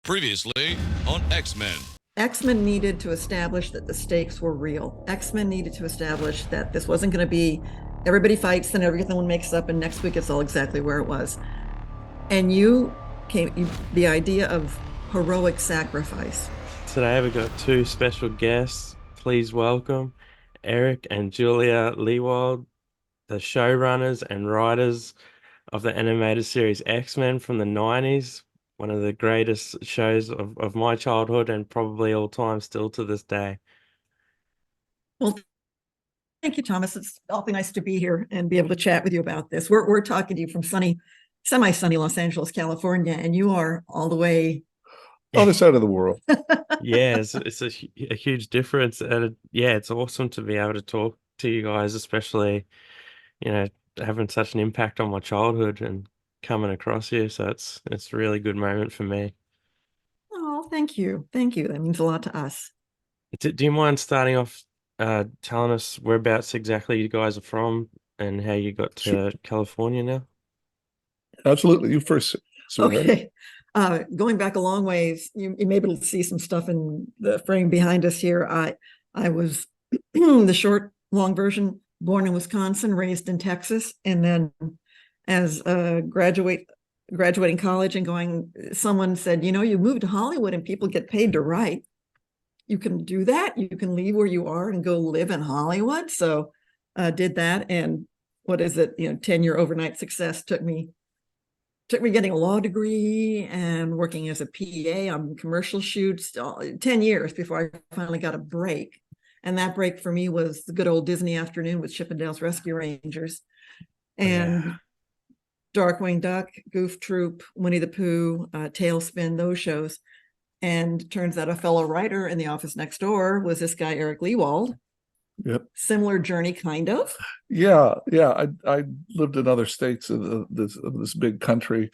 Previously on X-Men. X-Men needed to establish that the stakes were real. X-Men needed to establish that this wasn't going to be everybody fights and everything makes up and next week it's all exactly where it was. And the idea of heroic sacrifice. Today we've got two special guests. Please welcome Eric and Julia Lewald, the showrunners and writers of the animated series X-Men from the 90s, one of the greatest shows of my childhood and probably all time still to this day. Well, thank you, Thomas. It's awfully nice to be here and be able to chat with you about this. We're talking to you from semi-sunny Los Angeles, California, and you are all the way other side of the world. Yeah, it's a huge difference, and it's awesome to be able to talk to you guys, especially having such an impact on my childhood and coming across you. So it's a really good moment for me. Oh, thank you. That means a lot to us. Do you mind starting off telling us whereabouts exactly you guys are from and how you got to California now? Absolutely. You first. Okay. Going back a long ways, you may be able to see some stuff in the frame behind us here. I was the short, long version, born in Wisconsin, raised in Texas, and then as graduating college and someone said, you moved to Hollywood and people get paid to write. You can do that. You can leave where you are and go live in Hollywood. So did that. And 10-year overnight success took me getting a law degree and working as a PA on commercial shoots 10 years before I finally got a break. And that break for me was the good old Disney afternoon with Chippendale's Rescue Rangers and Darkwing Duck, Goof Troop, Winnie the Pooh, Tailspin, those shows. And turns out a fellow writer in the office next door was this guy, Eric Lewald. Yep. Similar journey, kind of. Yeah. I lived in other states of this big country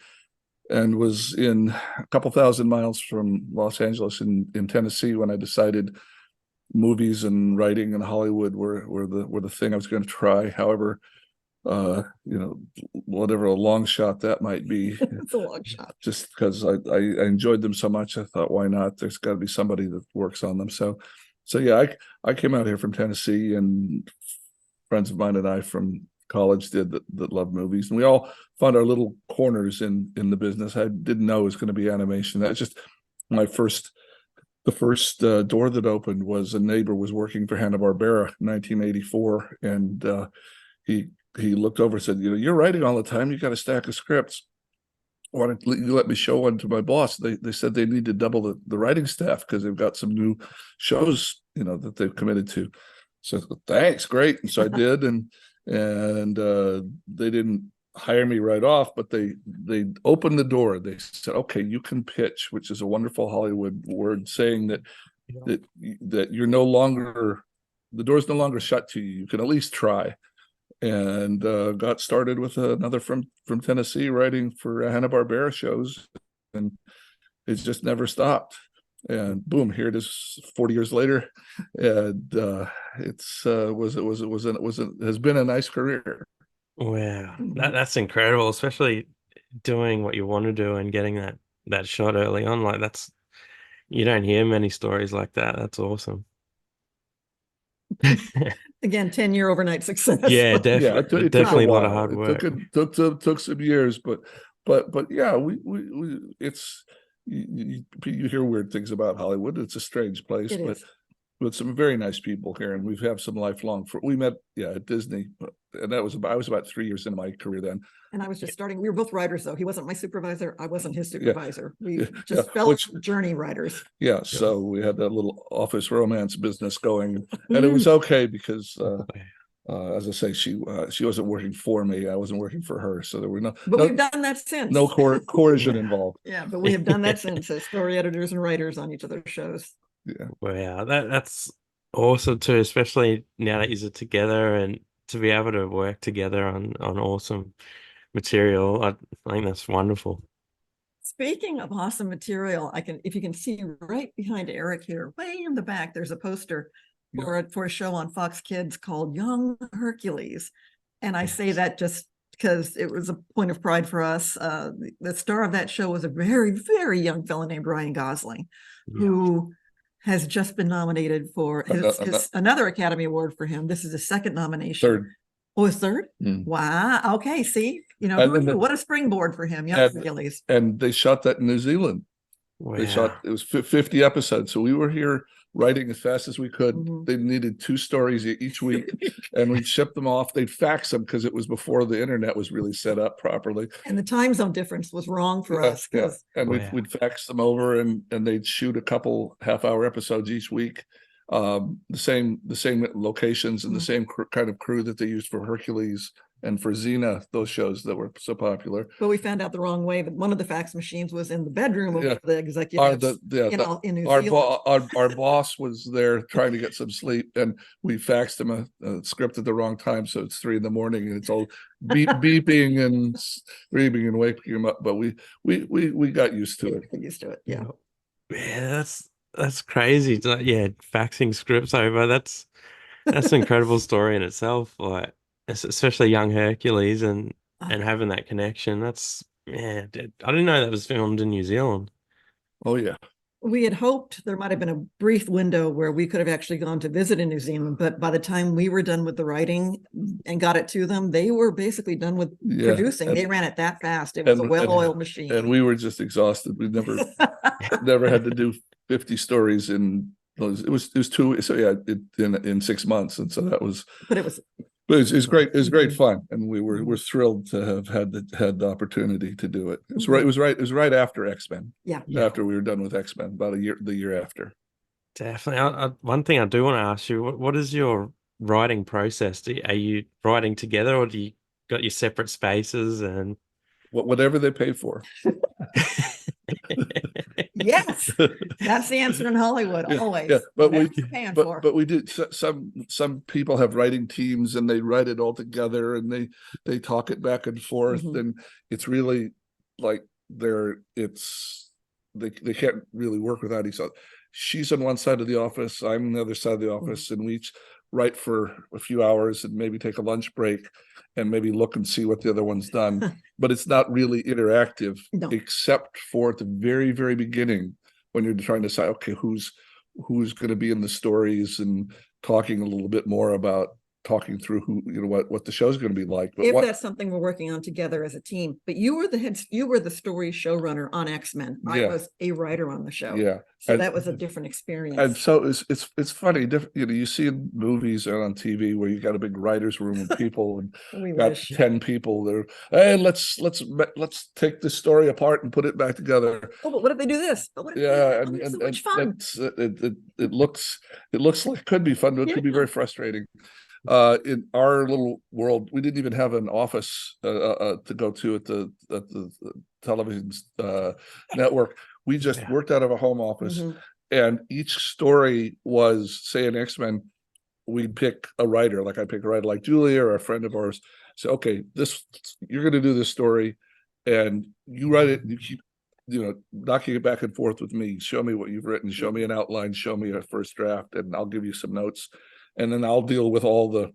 and was in a couple thousand miles from Los Angeles in Tennessee when I decided movies and writing in Hollywood were the thing I was going to try. However, whatever a long shot that might be. It's a long shot. Just because I enjoyed them so much, I thought, why not? There's got to be somebody that works on them. So yeah, I came out here from Tennessee, and friends of mine and I from college that loved movies, and we all found our little corners in the business. I didn't know it was going to be animation. That's just the first door that opened was a neighbor was working for Hanna-Barbera in 1984, and he looked over and said, you're writing all the time. You got a stack of scripts. Why don't you let me show one to my boss? They said they need to double the writing staff because they've got some new shows, that they've committed to. So thanks, great. And so I did, and they didn't hire me right off, but they opened the door. They said, okay, you can pitch, which is a wonderful Hollywood word saying that you're no longer, the door's no longer shut to you. You can at least try. And got started with another from Tennessee writing for Hanna-Barbera shows, and it's just never stopped. And boom, here it is 40 years later, and has been a nice career. Wow, that's incredible, especially doing what you want to do and getting that shot early on. Like you don't hear many stories like that. That's awesome. Again, 10-year overnight success. Yeah, definitely, it definitely took a lot of hard work. It took some years, but yeah, we it's you hear weird things about Hollywood. It's a strange place, but with some very nice people here, and we've had some lifelong. We met at Disney, and I was about 3 years into my career then. And I was just starting. We were both writers, though. He wasn't my supervisor. I wasn't his supervisor. We just fellow journey writers. Yeah, so we had that little office romance business going, and it was okay because, as I say, she wasn't working for me. I wasn't working for her, so there were But we've done that since. No coercion involved. Yeah, but we have done that since as story editors and writers on each other's shows. Yeah. Wow, that's awesome too, especially now that you're together and to be able to work together on awesome material. I think that's wonderful. Speaking of awesome material, if you can see right behind Eric here, way in the back, there's a poster for a show on Fox Kids called Young Hercules. And I say that just because it was a point of pride for us. The star of that show was a very, very young fellow named Ryan Gosling, who has just been nominated for another Academy Award for him. This is his second nomination. Third. Oh, his third? Mm. Wow. Okay. See, what a springboard for him. Young Hercules. And they shot that in New Zealand. Wow. They shot, it was 50 episodes. So we were here writing as fast as we could. Mhm. They needed 2 stories each week, and we'd ship them off. They'd fax them because it was before the internet was really set up properly. And the time zone difference was wrong for us. Yeah. And Wow. we'd fax them over, and they'd shoot a couple half-hour episodes each week. The same locations and the same kind of crew that they used for Hercules and for Xena, those shows that were so popular. But we found out the wrong way that one of the fax machines was in the bedroom of the executives in New Zealand. Our boss was there trying to get some sleep, and we faxed him a script at the wrong time, so it's 3 a.m. and it's all beeping and screaming and waking him up. But we got used to it. Yeah. Yeah, that's crazy. Yeah, faxing scripts over. That's an incredible story in itself. Like, especially young Hercules and having that connection. That's, yeah, I didn't know that was filmed in New Zealand. Oh yeah. We had hoped there might have been a brief window where we could have actually gone to visit in New Zealand, but by the time we were done with the writing and got it to them, they were basically done with producing. They ran it that fast. It was a well-oiled machine. And we were just exhausted. We never had to do 50 stories in those. It was 2. So yeah, in 6 months, and so that was. But it was great. It was great fun, and we're thrilled to have had the opportunity to do it. It was right after X-Men. Yeah. After we were done with X-Men, about the year after. Definitely. One thing I do want to ask you: what is your writing process? Are you writing together, or do you got your separate spaces and whatever they pay for? Yes, that's the answer in Hollywood. Always. Yeah, but we did. Some people have writing teams, and they write it all together, and they talk it back and forth, and it's really like they can't really work without each other. She's on one side of the office, I'm on the other side of the office, and we each write for a few hours and maybe take a lunch break and maybe look and see what the other one's done. But it's not really interactive, except for at the very, very beginning when you're trying to decide, okay, who's going to be in the stories and talking a little bit more about talking through what the show's going to be like. But that's something we're working on together as a team. But you were the story showrunner on X-Men. I was a writer on the show. Yeah. So that was a different experience. And so it's funny, you see in movies and on TV where you got a big writer's room of people and got 10 people there. Hey, let's take this story apart and put it back together. Oh, but what if they do this? So much fun. It looks like it could be fun, but it could be very frustrating. In our little world, we didn't even have an office to go to at the television network. We just worked out of a home office, and each story was, say, an X-Men. We'd pick a writer, like I'd pick a writer like Julia or a friend of ours. Say, okay, you're going to do this story, and you write it. And you keep, knocking it back and forth with me. Show me what you've written. Show me an outline. Show me a first draft, and I'll give you some notes. And then I'll deal with all the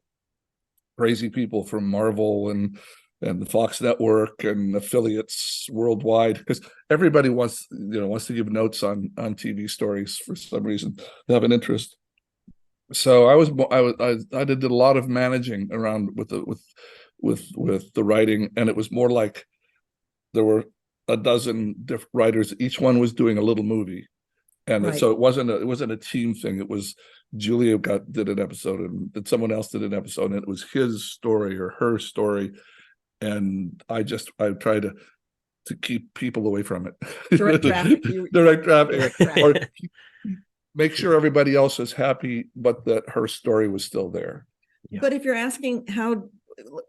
crazy people from Marvel and the Fox Network and affiliates worldwide, because everybody wants to give notes on TV stories for some reason. They have an interest. So I did a lot of managing around with the writing, and it was more like there were a dozen different writers. Each one was doing a little movie, and so it wasn't a team thing. It was Julia did an episode, and then someone else did an episode, and it was his story or her story. And I try to keep people away from it. Direct traffic. Direct traffic. Or make sure everybody else is happy, but that her story was still there. Yeah. But if you're asking how,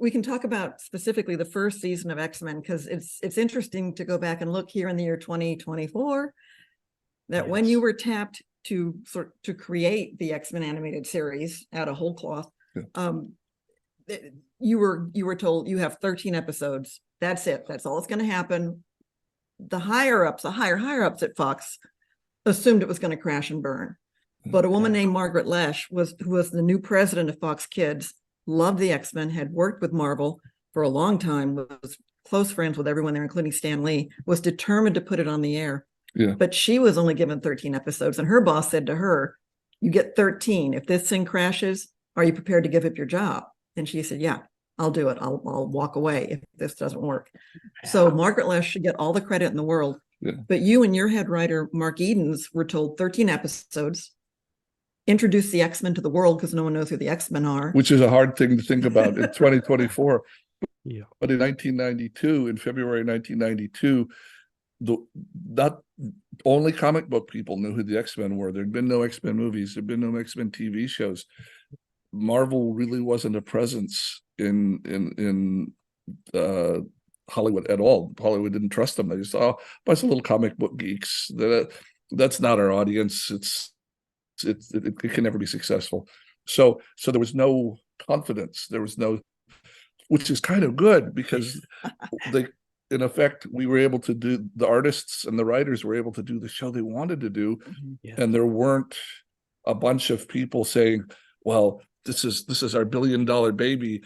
we can talk about specifically the first season of X-Men, because it's interesting to go back and look here in the year 2024, that when you were tapped to create the X-Men animated series out of whole cloth, you were told you have 13 episodes. That's it. That's all that's going to happen. The higher ups at Fox assumed it was going to crash and burn. But a woman named Margaret Loesch who was the new president of Fox Kids, loved the X-Men, had worked with Marvel for a long time, was close friends with everyone there, including Stan Lee, was determined to put it on the air. Yeah. But she was only given 13 episodes, and her boss said to her, "You get 13. If this thing crashes, are you prepared to give up your job?" And she said, "Yeah, I'll do it. I'll walk away if this doesn't work." So Margaret Loesch should get all the credit in the world. Yeah. But you and your head writer, Mark Edens, were told 13 episodes, introduce the X-Men to the world because no one knows who the X-Men are. Which is a hard thing to think about in 2024. Yeah. But in 1992, in February 1992, not only comic book people knew who the X-Men were. There'd been no X-Men movies. There'd been no X-Men TV shows. Marvel really wasn't a presence in Hollywood at all. Hollywood didn't trust them. They just thought, oh, bunch of little comic book geeks. That's not our audience. It can never be successful. So there was no confidence. There was no, which is kind of good because in effect, we were able to do, the artists and the writers were able to do the show they wanted to do. Yeah. And there weren't a bunch of people saying, well, this is our $1 billion baby.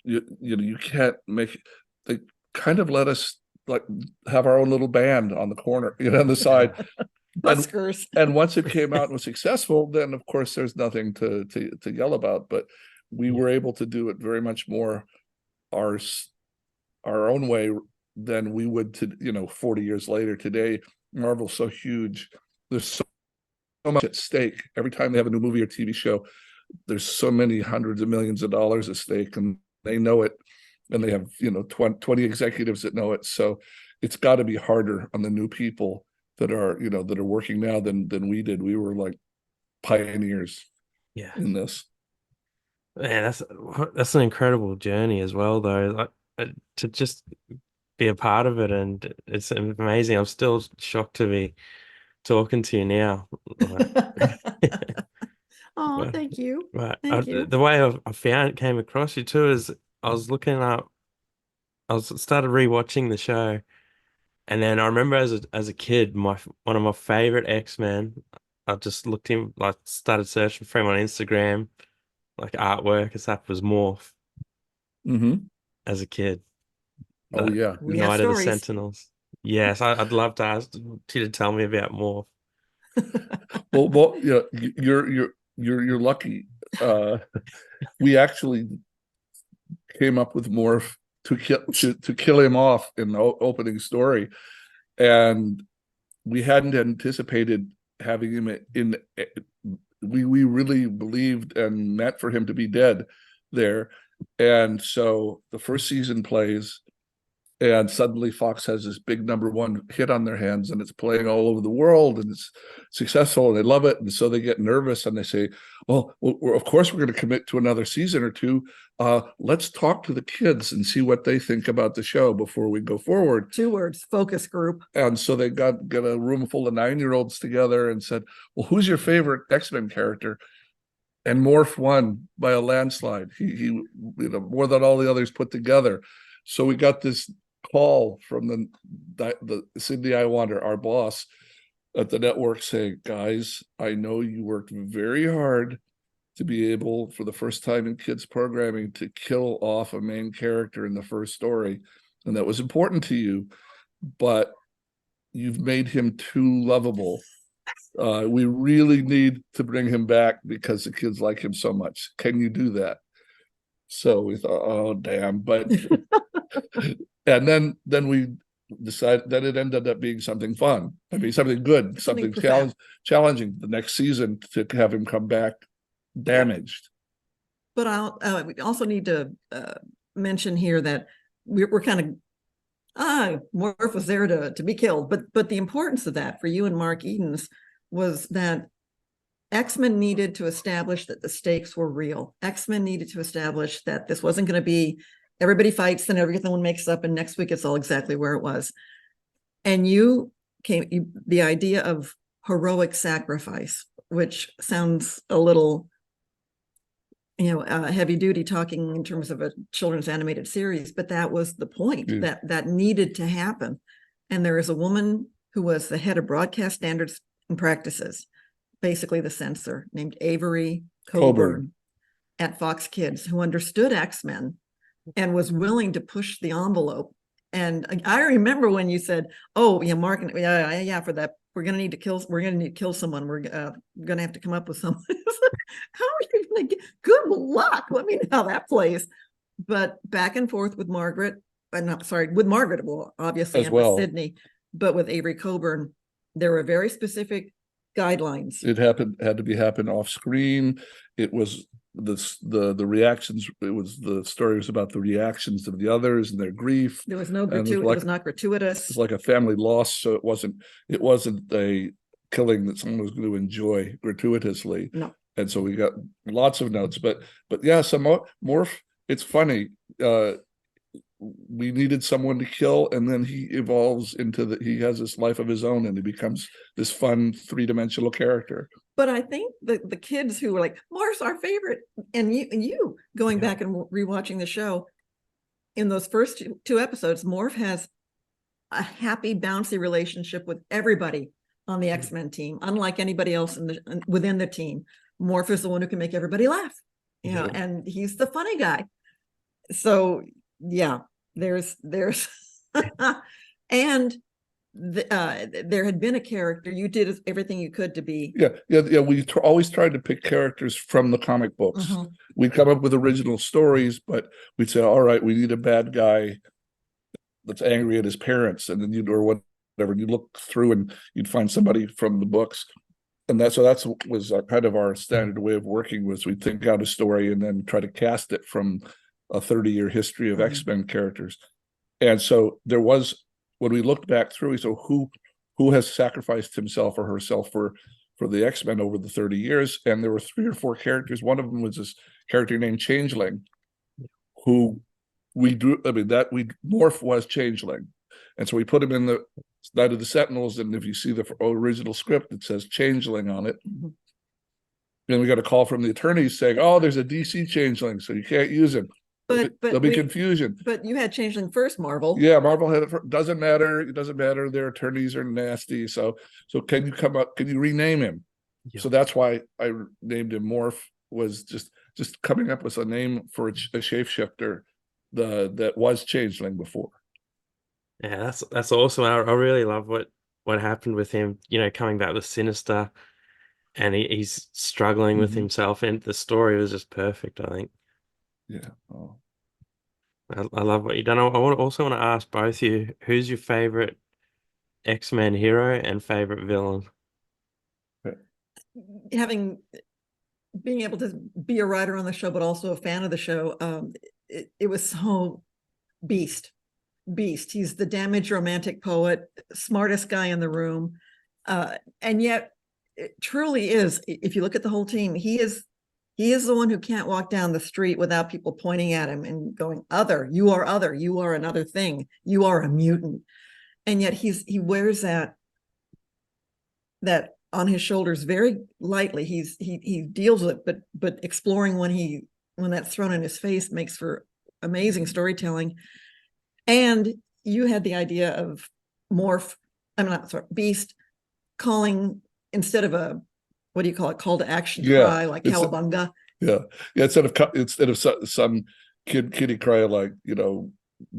You can't make, they kind of let us like have our own little band on the corner, on the side. Buskers. And once it came out and was successful, then of course there's nothing to yell about. But we were able to do it very much more our own way than we would to 40 years later. Today, Marvel's so huge. There's so much at stake. Every time they have a new movie or TV show, there's so many hundreds of millions of dollars at stake, and they know it. And they have 20 executives that know it. So it's got to be harder on the new people that are working now than we did. We were like pioneers in this. Man, that's an incredible journey as well, though. Like, to just be a part of it, and it's amazing. I'm still shocked to be talking to you now. Oh, thank you. But Thank you. the way I came across you too is I was looking up. Started rewatching the show, and then I remember as a kid, one of my favorite X-Men. I just looked him, like started searching for him on Instagram, like artwork and stuff, was Morph. As a kid. Oh yeah, we have Night of the stories. Sentinels. Yes, I'd love to ask you to tell me about Morph. well, you're lucky. We actually came up with Morph to kill him off in the opening story, and we hadn't anticipated having him in. We really believed and meant for him to be dead there, and so the first season plays. And suddenly Fox has this big #1 hit on their hands, and it's playing all over the world, and it's successful, and they love it. And so they get nervous, and they say, well of course we're going to commit to another season or two. Let's talk to the kids and see what they think about the show before we go forward. 2 words, focus group. And so they got a room full of 9-year-olds together and said, well, who's your favorite X-Men character? And Morph won by a landslide. He more than all the others put together. So we got this call from the Sydney Iwander, our boss at the network, saying, guys, I know you worked very hard to be able, for the first time in kids programming, to kill off a main character in the first story, and that was important to you, but you've made him too lovable. We really need to bring him back because the kids like him so much. Can you do that? So we thought, oh damn, but and then we decided that it ended up being something fun. I mean, something good, something challenging the next season to have him come back damaged. But we also need to mention here that we're kind of Morph was there to be killed, but the importance of that for you and Mark Edens was that X-Men needed to establish that the stakes were real. X-Men needed to establish that this wasn't going to be everybody fights and everything makes up and next week it's all exactly where it was. And the idea of heroic sacrifice, which sounds a little heavy duty talking in terms of a children's animated series, but that was the point that needed to happen. And there is a woman who was the head of broadcast standards and practices, basically the censor, named Avery Coburn at Fox Kids, who understood X-Men and was willing to push the envelope. And I remember when you said, "Oh, yeah, Mark, yeah, for that, we're gonna need to kill someone. We're gonna have to come up with something." How are you gonna get? Good luck. Let me know how that plays. But back and forth with Margaret, with Margaret, well, obviously, As and with well. Sydney, but with Avery Coburn, there were very specific guidelines. It had to happen off screen. It was the reactions. It was the stories about the reactions of the others and their grief. There was no And it was not gratuitous. It's like a family loss, so it wasn't a killing that someone was going to enjoy gratuitously. No. And so we got lots of notes, but yeah, some Morph. It's funny. We needed someone to kill, and then he evolves into he has this life of his own, and he becomes this fun three-dimensional character. But I think the kids who were like, "Morph's our favorite," and you going back and rewatching the show, in those first two episodes, Morph has a happy, bouncy relationship with everybody on the X-Men team, unlike anybody else within the team. Morph is the one who can make everybody laugh, and he's the funny guy. So yeah, there's and there had been a character. You did everything you could to be. Yeah. We always tried to pick characters from the comic books. We'd come up with original stories, but we'd say, all right, we need a bad guy that's angry at his parents, and then or whatever. And you look through and you'd find somebody from the books. And that was kind of our standard way of working, was we'd think out a story and then try to cast it from a 30-year history of X-Men characters. And so there was, when we looked back through, we said, who has sacrificed himself or herself for the X-Men over the 30 years? And there were 3 or 4 characters. One of them was this character named Changeling, who Morph was Changeling. And so we put him in the Night of the Sentinels, and if you see the original script, it says Changeling on it. And we got a call from the attorneys saying, "Oh, there's a DC Changeling, so you can't use him." But there'll be confusion. But you had Changeling first, Marvel. Yeah, Marvel had it. Doesn't matter. It doesn't matter. Their attorneys are nasty. So can you come up? Can you rename him? Yeah. So that's why I named him Morph. Was just coming up with a name for a shapeshifter that was Changeling before. Yeah, that's awesome. I really love what happened with him. Coming back with Sinister, and he's struggling with himself, and the story was just perfect, I think. Yeah. Oh. I love what you've done. I also want to ask both of you, who's your favorite X-Men hero and favorite villain? Being able to be a writer on the show, but also a fan of the show, it was so Beast. He's the damaged romantic poet, smartest guy in the room, and yet it truly is. If you look at the whole team, he is the one who can't walk down the street without people pointing at him and going, "Other, you are another thing, you are a mutant." And yet he wears that on his shoulders very lightly. He deals with it, but exploring when that's thrown in his face makes for amazing storytelling. And you had the idea of Beast calling, instead of a, what do you call it, call to action cry, like Cowabunga. Instead of some kiddie cry like,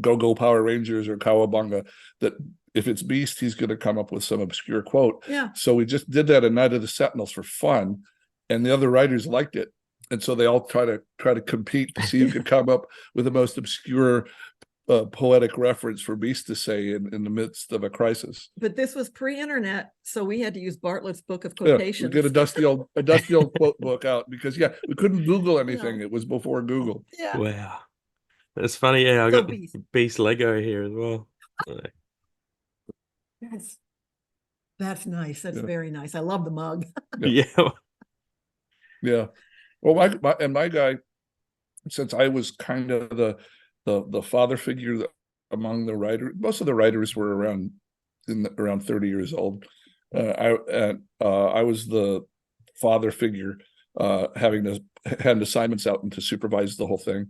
go Power Rangers or Cowabunga, that if it's Beast, he's going to come up with some obscure quote. Yeah. So we just did that in Night of the Sentinels for fun, and the other writers liked it, and so they all try to compete to see who could come up with the most obscure poetic reference for Beast to say in the midst of a crisis. But this was pre-internet, so we had to use Bartlett's book of quotations. We get a dusty old quote book out, because we couldn't Google anything. It was before Google. Yeah. Wow, that's funny. Yeah, I got Beast Lego here as well. That's nice. That's very nice. I love the mug. Yeah. Well, my guy, since I was kind of the father figure among the writers, most of the writers were around 30 years old. I was the father figure, having assignments out and to supervise the whole thing.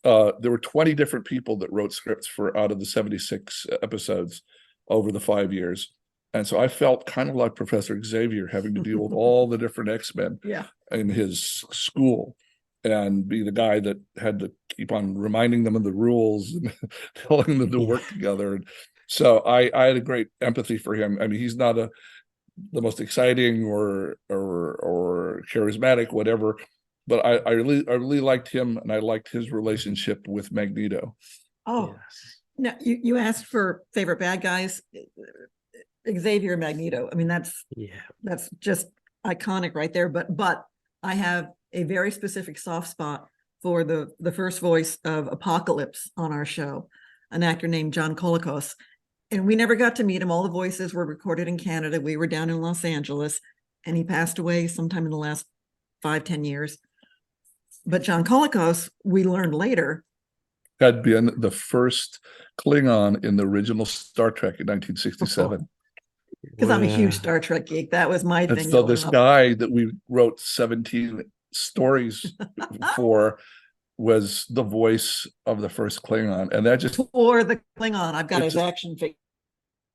There were 20 different people that wrote scripts out of the 76 episodes over the 5 years. And so I felt kind of like Professor Xavier, having to deal with all the different X-Men in his school, and be the guy that had to keep on reminding them of the rules and telling them to work together. And so I had a great empathy for him. I mean, he's not the most exciting or charismatic, whatever, but I really liked him, and I liked his relationship with Magneto. Oh, Yes. now you asked for favorite bad guys. Xavier and Magneto. I mean, that's just iconic right there. But I have a very specific soft spot for the first voice of Apocalypse on our show, an actor named John Colicos. And we never got to meet him. All the voices were recorded in Canada. We were down in Los Angeles, and he passed away sometime in the last 5-10 years. But John Colicos, we learned later, Had been the first Klingon in the original Star Trek in 1967. because I'm a huge Star Trek geek. That was my And thing. so this guy that we wrote 17 stories for was the voice of the first Klingon, and that just for the Klingon. I've got It his just- action figure.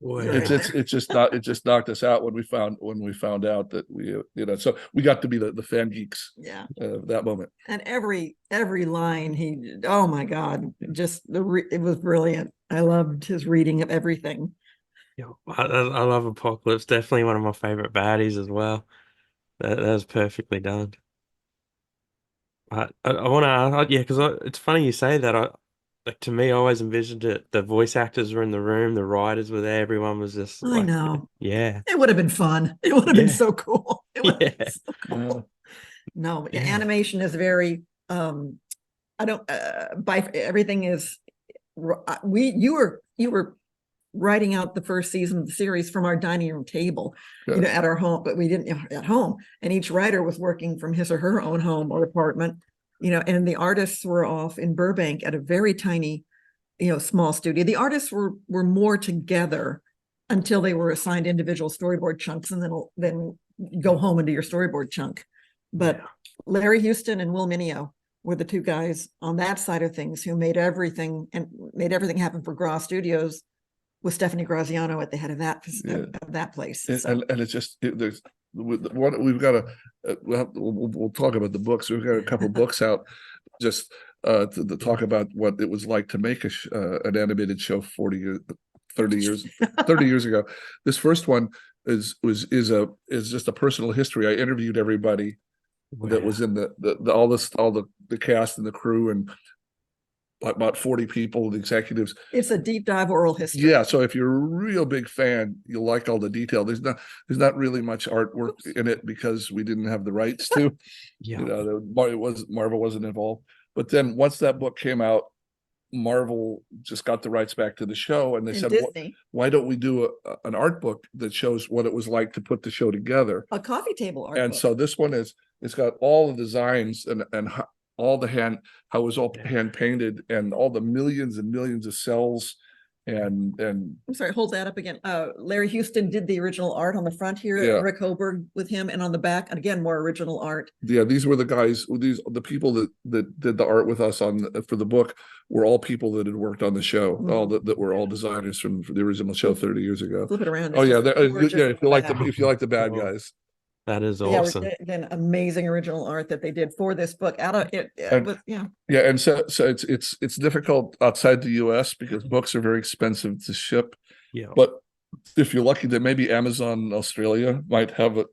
it just knocked us out when we found out that so we got to be the fan geeks Yeah. that moment. And every line oh my God, just it was brilliant. I loved his reading of everything. Yeah, I love Apocalypse. Definitely one of my favorite baddies as well. That was perfectly done. I want to, yeah, because it's funny you say that. Like, to me, I always envisioned it. The voice actors were in the room, the writers were there, everyone was just I know. yeah, It would have been fun. It would have been Yeah. so cool. It would have Yeah. been so cool. No, Yeah. animation is very I don't everything is you were writing out the first season of the series from our dining room table, Yeah. at our home, but we didn't at home. And each writer was working from his or her own home or apartment, and the artists were off in Burbank at a very tiny, small studio. The artists were more together until they were assigned individual storyboard chunks, and then go home and do your storyboard chunk. But Larry Houston and Will Mineo were the two guys on that side of things who made everything happen for Gra Studios, with Stephanie Graziano at the head of that place. And it's just there's what we've got we'll talk about the books. We've got a couple books out just to talk about what it was like to make an animated show 30 years ago. This first one is just a personal history. I interviewed everybody that was in all the cast and the crew, and about 40 people, the executives. It's a deep dive oral history. Yeah, so if you're a real big fan, you'll like all the detail. There's not really much artwork in it because we didn't have the rights to. Yeah. Marvel wasn't involved. But then once that book came out, Marvel just got the rights back to the show, and they said, Disney, why don't we do an art book that shows what it was like to put the show together? a coffee table art And book. so this one it's got all the designs and all the how it was all hand painted, and all the millions and millions of cells, and I'm sorry, hold that up again. Larry Houston did the original art on the front here. Yeah. Rick Hoberg with him, and on the back, and again, more original art. yeah, these were the guys. The people that did the art with us for the book were all people that had worked on the show. All that were all designers from the original show 30 years ago. Flip it around. Oh yeah, Gorgeous. if you like the bad Cool. guys. That is Yeah, awesome. again, amazing original art that they did for this book. Out of it, yeah. Yeah, and so it's difficult outside the U.S. because books are very expensive to ship. Yeah. But if you're lucky, that maybe Amazon Australia might have it.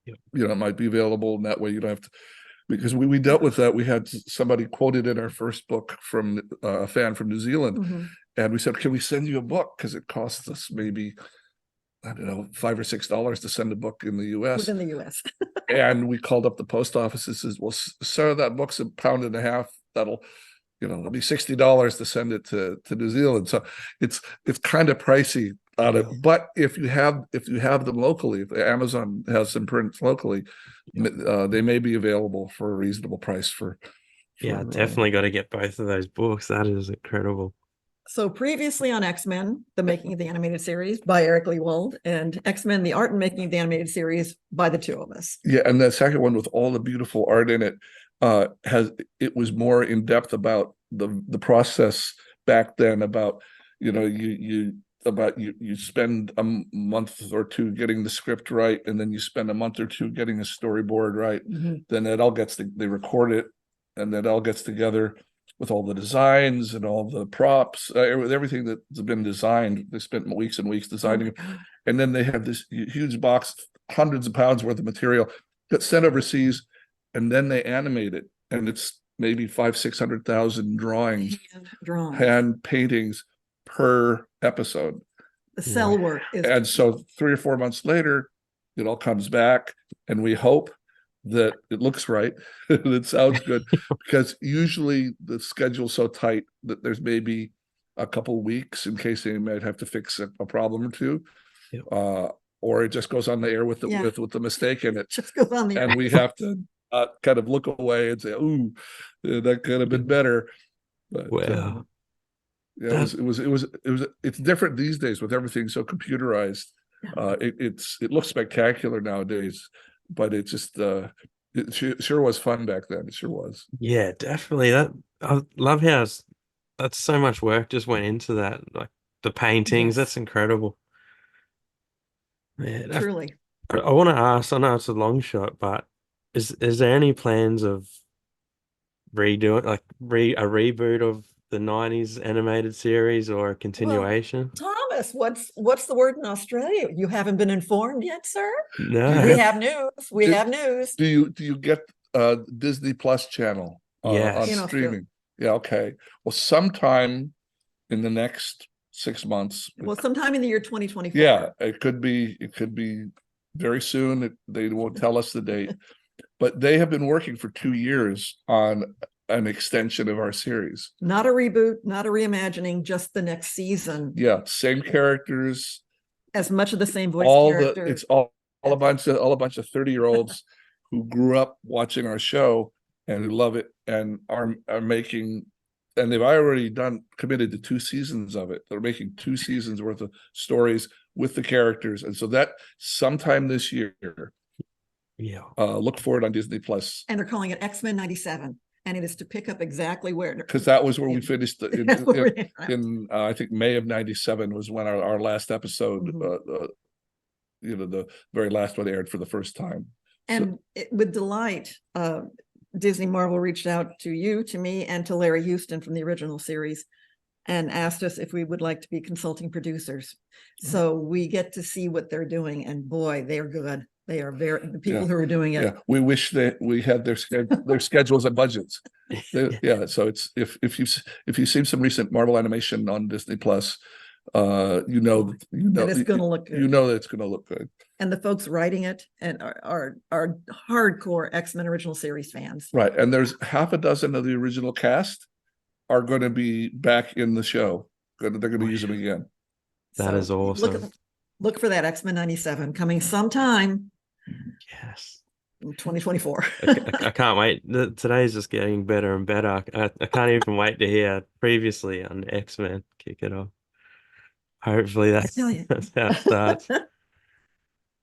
Yep. It might be available, and that way you don't have to. Because we dealt with that. We had somebody quoted in our first book from a fan from New Zealand, Mhm. and we said, "Can we send you a book? Because it costs us maybe, I don't know, $5 or $6 to send a book in the U.S." Within the U.S. And we called up the post office and says, "Well, sir, that book's £1.50. That'll, it'll be $60 to send it to New Zealand." So it's kind of pricey on it. But if you have them locally, if Amazon has some prints locally, they may be available for a reasonable price for Definitely got to get both of those books. That is incredible. So previously on X-Men, the making of the animated series by Eric Lewald, and X-Men, the art and making of the animated series by the two of us. Yeah, and the second one with all the beautiful art in it was more in depth about the process back then, about you spend a month or two getting the script right, and then you spend a month or two getting a storyboard right. Mm-hmm. Then they record it, and that all gets together, with all the designs and all the props, with everything that's been designed. They spent weeks and weeks designing it. And then they have this huge box, hundreds of pounds worth of material, gets sent overseas, and then they animate it. And it's maybe 500,000-600,000 drawings, hand paintings per episode. The cell work is. And so 3 or 4 months later, it all comes back, and we hope that it looks right and it sounds good, because usually the schedule's so tight that there's maybe a couple weeks in case they might have to fix a problem or two. Yep. Or it just goes on the air with the mistake in it. Just goes on the air. And we have to kind of look away and say, "Ooh, that could have been better." But Wow. yeah, it's different these days with everything so computerized. It looks spectacular nowadays, but it just it sure was fun back then. It sure was. Yeah, definitely. I love how that's so much work just went into that. Like the paintings, Yes. that's incredible. Yeah, Truly. I want to ask, I know it's a long shot, but is there any plans of redoing like a reboot of the 90s animated series or a continuation? Thomas, what's the word in Australia? You haven't been informed yet, sir? No. We have news. We have news. Do you get Disney Plus channel Yes. on streaming? Yeah, okay. Well, sometime in the next 6 months. Well, sometime in the year 2024. Yeah, it could be very soon. They won't tell us the date, but they have been working for 2 years on an extension of our series. Not a reboot, not a reimagining, just the next season. Yeah, same characters, As much of the same voice character. It's all a bunch of 30-year-olds who grew up watching our show and who love it and are making, and they've already committed to 2 seasons of it. They're making 2 seasons worth of stories with the characters, and so that sometime this year. Yeah. Look for it on Disney Plus. And they're calling it X-Men 97. And it is to pick up exactly where. Because that was where we finished in I think May of 97 was when our last episode, the very last one aired for the first time. And with delight, Disney Marvel reached out to you, to me, and to Larry Houston from the original series and asked us if we would like to be consulting producers. So we get to see what they're doing, and boy, they're good. They are the people who are doing it. Yeah, we wish that we had their schedules and budgets. Yeah, so it's if you've seen some recent Marvel animation on Disney Plus, you know that it's going to look good. You know that it's going to look good. And the folks writing it and are hardcore X-Men original series fans. Right, and there's half a dozen of the original cast are going to be back in the show. They're going to use them again. That is awesome. Look for that X-Men 97 coming sometime. Yes. In 2024. I can't wait. Today's just getting better and better. I can't even wait to hear previously on X-Men kick it off. Hopefully that's how it starts.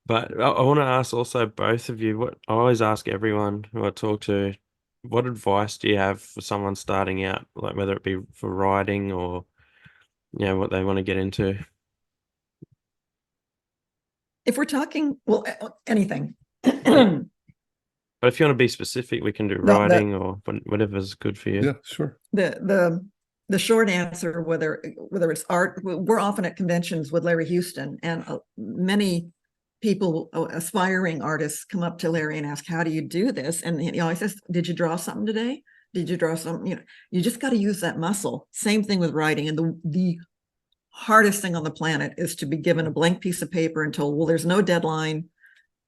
But I want to ask also both of you, I always ask everyone who I talk to, what advice do you have for someone starting out, like whether it be for writing or what they want to get into? If we're talking, well, anything. But if you want to be specific, we can do writing or whatever's good for you. Yeah, sure. The short answer, whether it's art, we're often at conventions with Larry Houston, and many people, aspiring artists, come up to Larry and ask, "How do you do this?" And he always says, "Did you draw something today? Did you draw something?" You just got to use that muscle. Same thing with writing. And the hardest thing on the planet is to be given a blank piece of paper and told, "Well, there's no deadline.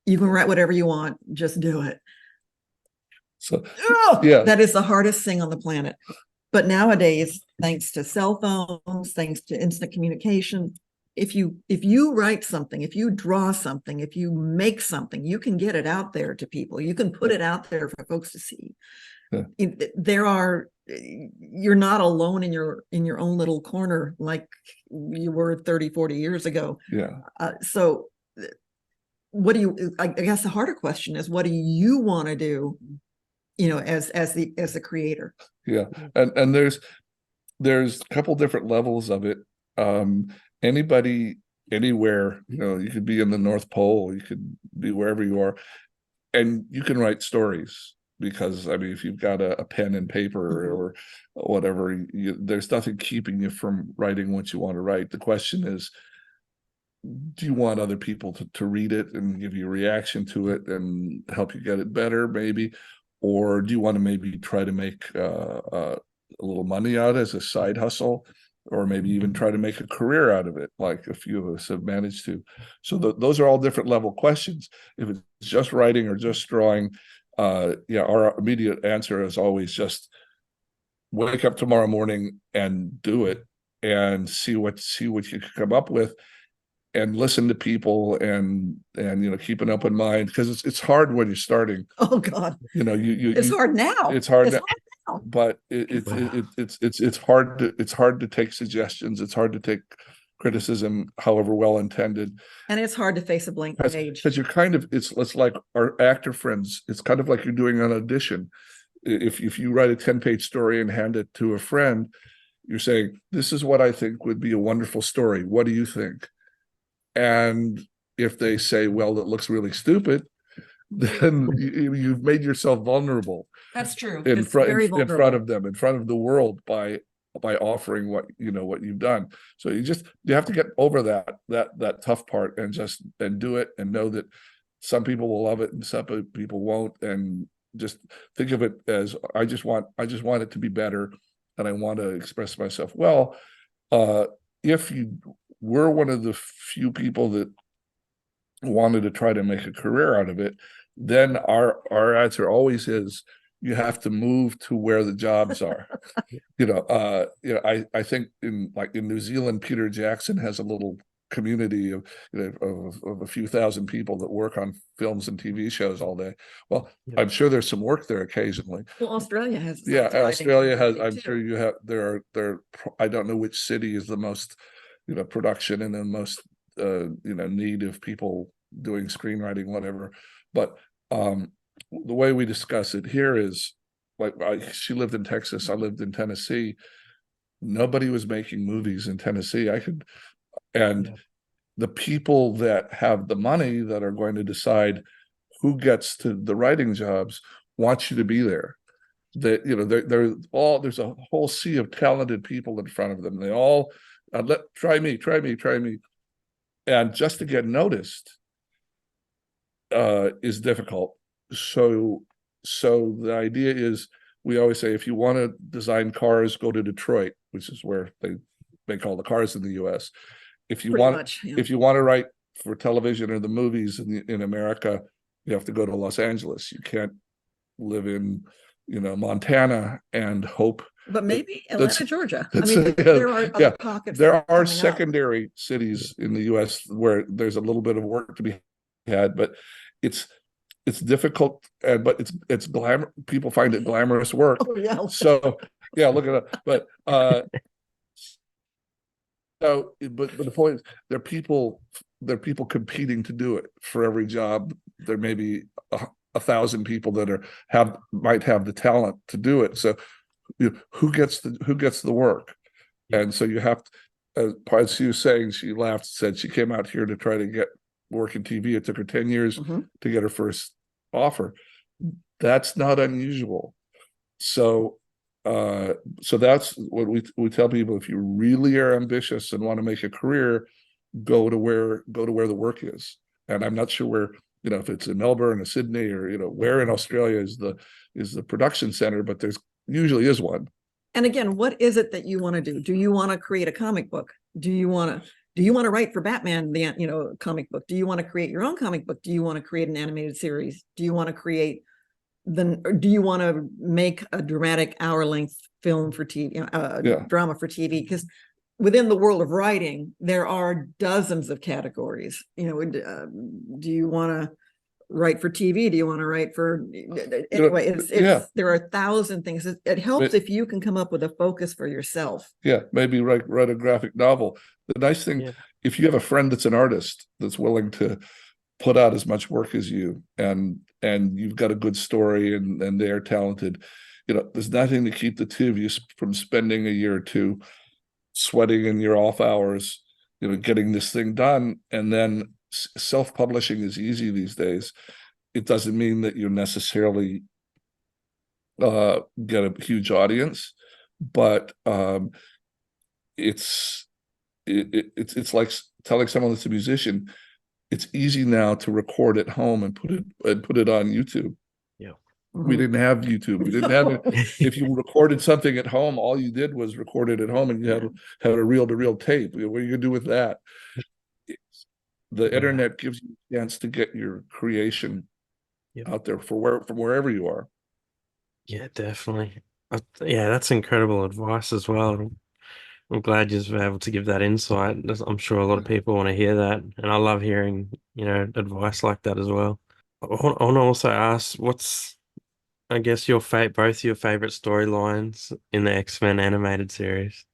You can write whatever you want. Just do it." So, yeah, that is the hardest thing on the planet. But nowadays, thanks to cell phones, thanks to instant communication, if you write something, if you draw something, if you make something, you can get it out there to people. You can put it out there for folks to see. Yeah. You're not alone in your own little corner like you were 30, 40 years ago. Yeah. So I guess the harder question is, what do you want to do, as the creator? Yeah. And there's a couple different levels of it. Anybody, anywhere, you could be in the North Pole, you could be wherever you are, and you can write stories. because I mean, if you've got a pen and paper or whatever, there's nothing keeping you from writing what you want to write. The question is, do you want other people to read it and give you a reaction to it and help you get it better, maybe? Or do you want to maybe try to make a little money out as a side hustle, or maybe even try to make a career out of it, like a few of us have managed to? So those are all different level questions. If it's just writing or just drawing, our immediate answer is always just wake up tomorrow morning and do it and see what you can come up with, and listen to people, and keep an open mind, because it's hard when you're starting. Oh God, it's hard now. It's hard now. Now. But it's hard to take suggestions. It's hard to take criticism, however well intended, and it's hard to face a blank page, because you're kind of, it's like our actor friends. It's kind of like you're doing an audition. If you write a 10-page story and hand it to a friend, you're saying, this is what I think would be a wonderful story. What do you think? And if they say, well, it looks really stupid, then you've made yourself vulnerable. That's true. In front of them, in front of the world, by offering what you've done. So you have to get over that tough part and do it, and know that some people will love it and some people won't, and just think of it as, I just want it to be better, and I want to express myself well. If you were one of the few people that wanted to try to make a career out of it, then our answer always is, you have to move to where the jobs are. I think in New Zealand, Peter Jackson has a little community of a few thousand people that work on films and TV shows all day. Well, I'm sure there's some work there occasionally. Well, Australia has. Yeah, Australia has. I'm sure you have. There. I don't know which city is the most, production and the most, need of people doing screenwriting, whatever. But the way we discuss it here is, she lived in Texas, I lived in Tennessee. Nobody was making movies in Tennessee. The people that have the money, that are going to decide who gets to the writing jobs, want you to be there. There's a whole sea of talented people in front of them. They all try me. And just to get noticed is difficult. So the idea is, we always say, if you want to design cars, go to Detroit, which is where they make all the cars in the US. If you want to write for television or the movies in America, you have to go to Los Angeles. You can't live in Montana and hope. But maybe Atlanta, Georgia. I mean, there are other pockets. There are secondary cities in the US where there's a little bit of work to be had, but it's difficult, but it's glamour. People find it glamorous work. Oh, yeah. So yeah, look it up. But but the point is, there are people competing to do it for every job. There may be 1,000 people that might have the talent to do it. So who gets the work? And so you have to, as she was saying, she laughed, said she came out here to try to get work in TV. It took her 10 years to get her first offer. That's not unusual. So that's what we tell people: if you really are ambitious and want to make a career, go to where the work is. And I'm not sure where, if it's in Melbourne or Sydney, or where in Australia is the production center, but there's usually is one. And again, what is it that you want to do? Do you want to create a comic book? Do you want to write for Batman, the comic book? Do you want to create your own comic book? Do you want to create an animated series? Do you want to do you want to make a dramatic hour-length film for TV, drama for TV? Because within the world of writing, there are dozens of categories. Do you want to write for TV? Do you want to write for, anyway, there are 1,000 things. It helps if you can come up with a focus for yourself. Yeah, maybe write a graphic novel. The nice thing, if you have a friend that's an artist that's willing to put out as much work as you, and you've got a good story, and they're talented, there's nothing to keep the two of you from spending a year or two sweating in your off hours, getting this thing done. And then self-publishing is easy these days. It doesn't mean that you're necessarily get a huge audience, but it's like telling someone that's a musician, it's easy now to record at home and put it on YouTube. Yeah. We didn't have YouTube. We didn't have it. If you recorded something at home, all you did was record it at home, and you had a reel-to-reel tape. What are you gonna do with that? The internet gives you a chance to get your creation out there from wherever you are. Yeah, definitely. Yeah, that's incredible advice as well. I'm glad you've been able to give that insight. I'm sure a lot of people want to hear that, and I love hearing, advice like that as well. I want to also ask, what's, I guess, both your favorite storylines in the X-Men animated series?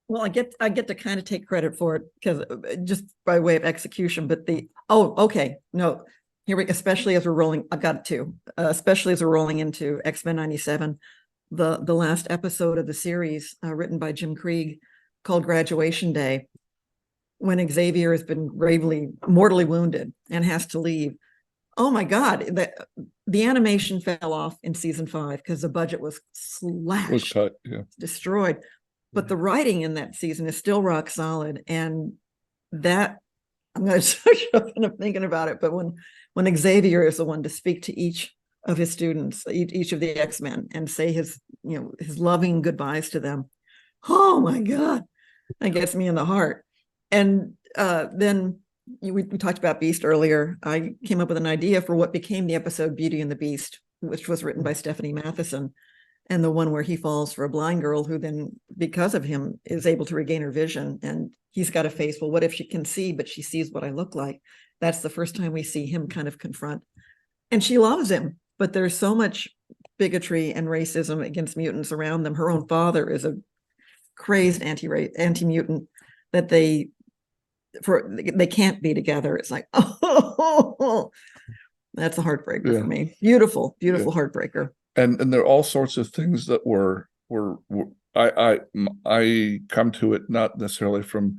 Well, I get to kind of take credit for it because just by way of execution, but okay, no, especially as we're rolling, I've got two, especially as we're rolling into X-Men 97, the last episode of the series, written by Jim Krieg, called Graduation Day, when Xavier has been mortally wounded and has to leave. Oh my God, the animation fell off in season 5 because the budget was slashed, Was cut, yeah. destroyed. But the writing in that season is still rock solid, and that I'm going to start thinking about it. But when Xavier is the one to speak to each of his students, each of the X-Men, and say his loving goodbyes to them, oh my God, that gets me in the heart. And then we talked about Beast earlier. I came up with an idea for what became the episode Beauty and the Beast, which was written by Stephanie Matheson. And the one where he falls for a blind girl who then, because of him, is able to regain her vision. And he's got to face, well, what if she can see, but she sees what I look like? That's the first time we see him kind of confront. And she loves him, but there's so much bigotry and racism against mutants around them. Her own father is a crazed anti-mutant that they can't be together. It's like, oh, that's a heartbreaker for me. Beautiful heartbreaker. And there are all sorts of things that were I come to it not necessarily from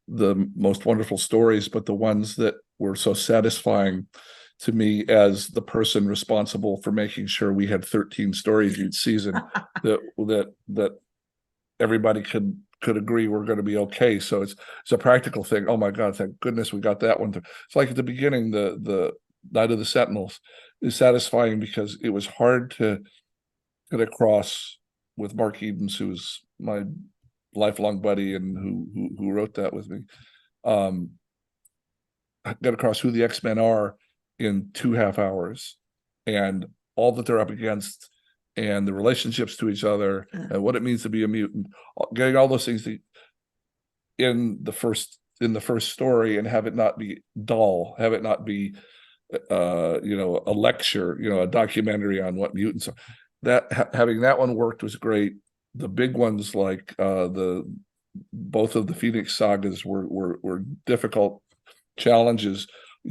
the most wonderful stories, but the ones that were so satisfying to me as the person responsible for making sure we had 13 stories each season that everybody could agree we're going to be okay. So it's a practical thing. Oh my God, thank goodness we got that one. It's like at the beginning, the Night of the Sentinels is satisfying because it was hard to get across with Mark Edens, who's my lifelong buddy and who wrote that with me. Get across who the X-Men are in 2.5 hours and all that they're up against and the relationships to each other and what it means to be a mutant, getting all those things in the first story, and have it not be dull, have it not be a lecture, a documentary on what mutants are. That having that one worked was great. The big ones like both of the Phoenix sagas were difficult challenges.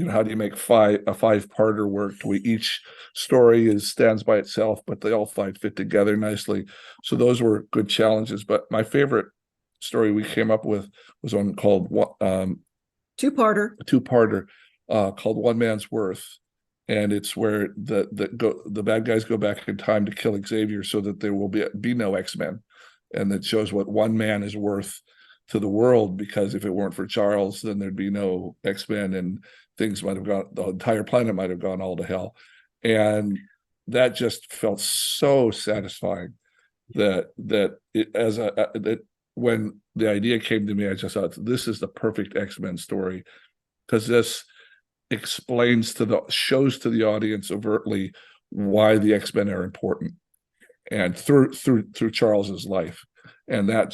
How do you make a 5-parter work? Each story stands by itself, but they all fit together nicely. So those were good challenges. But my favorite story we came up with was one called two-parter. Called One Man's Worth, and it's where the bad guys go back in time to kill Xavier so that there will be no X-Men, and it shows what one man is worth to the world, because if it weren't for Charles, then there'd be no X-Men, and things might have gone, the entire planet might have gone all to hell. And that just felt so satisfying that when the idea came to me, I just thought, this is the perfect X-Men story, because this shows to the audience overtly why the X-Men are important, and through Charles's life. And that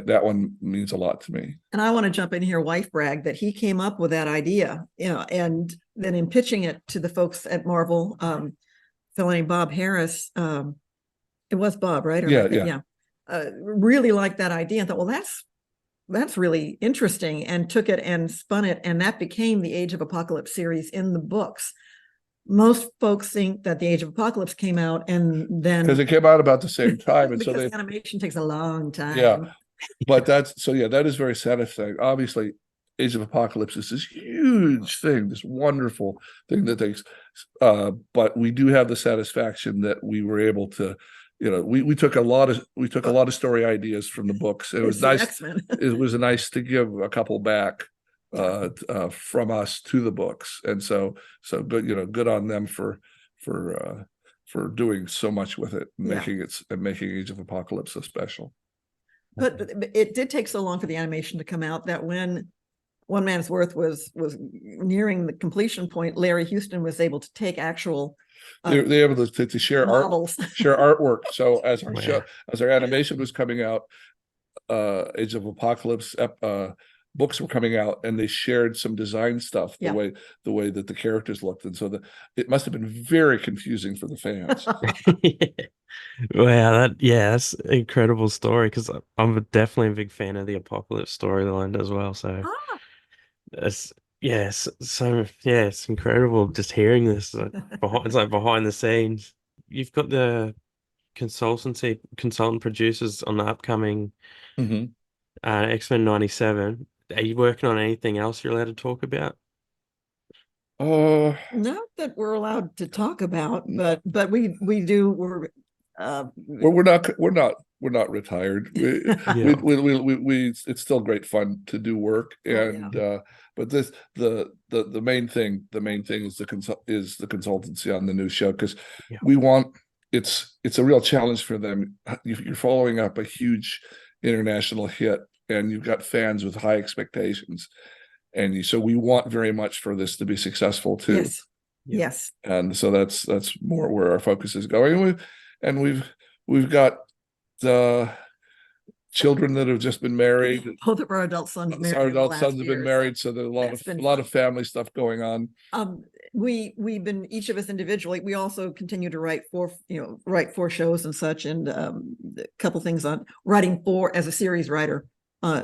that one means a lot to me. And I want to jump in here, wife brag, that he came up with that idea, and then in pitching it to the folks at Marvel, fellow named Bob Harris, it was Bob, right? Yeah. Really liked that idea and thought, well, that's really interesting, and took it and spun it, and that became the Age of Apocalypse series in the books. Most folks think that the Age of Apocalypse came out and then, because it came out about the same time, and because animation takes a long time. Yeah, but that is very satisfying. Obviously, Age of Apocalypse is this huge thing, this wonderful thing that takes, but we do have the satisfaction that we were able to, we took a lot of story ideas from the books. It was nice. X-Men. It was nice to give a couple back from us to the books, and so good, good on them for doing so much with it, and making Age of Apocalypse so special. But it did take so long for the animation to come out that when One Man's Worth was nearing the completion point, Larry Houston was able to take actual they're able to share models. share artwork. So as our animation was coming out, Age of Apocalypse books were coming out, and they shared some design stuff, the way that the characters looked, and so it must have been very confusing for the fans. Wow, that's an incredible story, because I'm definitely a big fan of the Apocalypse storyline as well. So it's it's incredible just hearing this. It's like behind the scenes. You've got the consultant producers on the upcoming X-Men 97. Are you working on anything else you're allowed to talk about? Not that we're allowed to talk about, but we do. We're not retired. It's still great fun to do work, and but the main thing is the consultancy on the new show, because we want it's a real challenge for them. You're following up a huge international hit, and you've got fans with high expectations, and so we want very much for this to be successful too. Yes. And so that's more where our focus is going. We've got children that have just been married. Both of our adult sons married. Our adult sons have been married, so there's a lot of family stuff going on. We've been, each of us individually, we also continue to write for shows and such, and a couple things on writing as a series writer,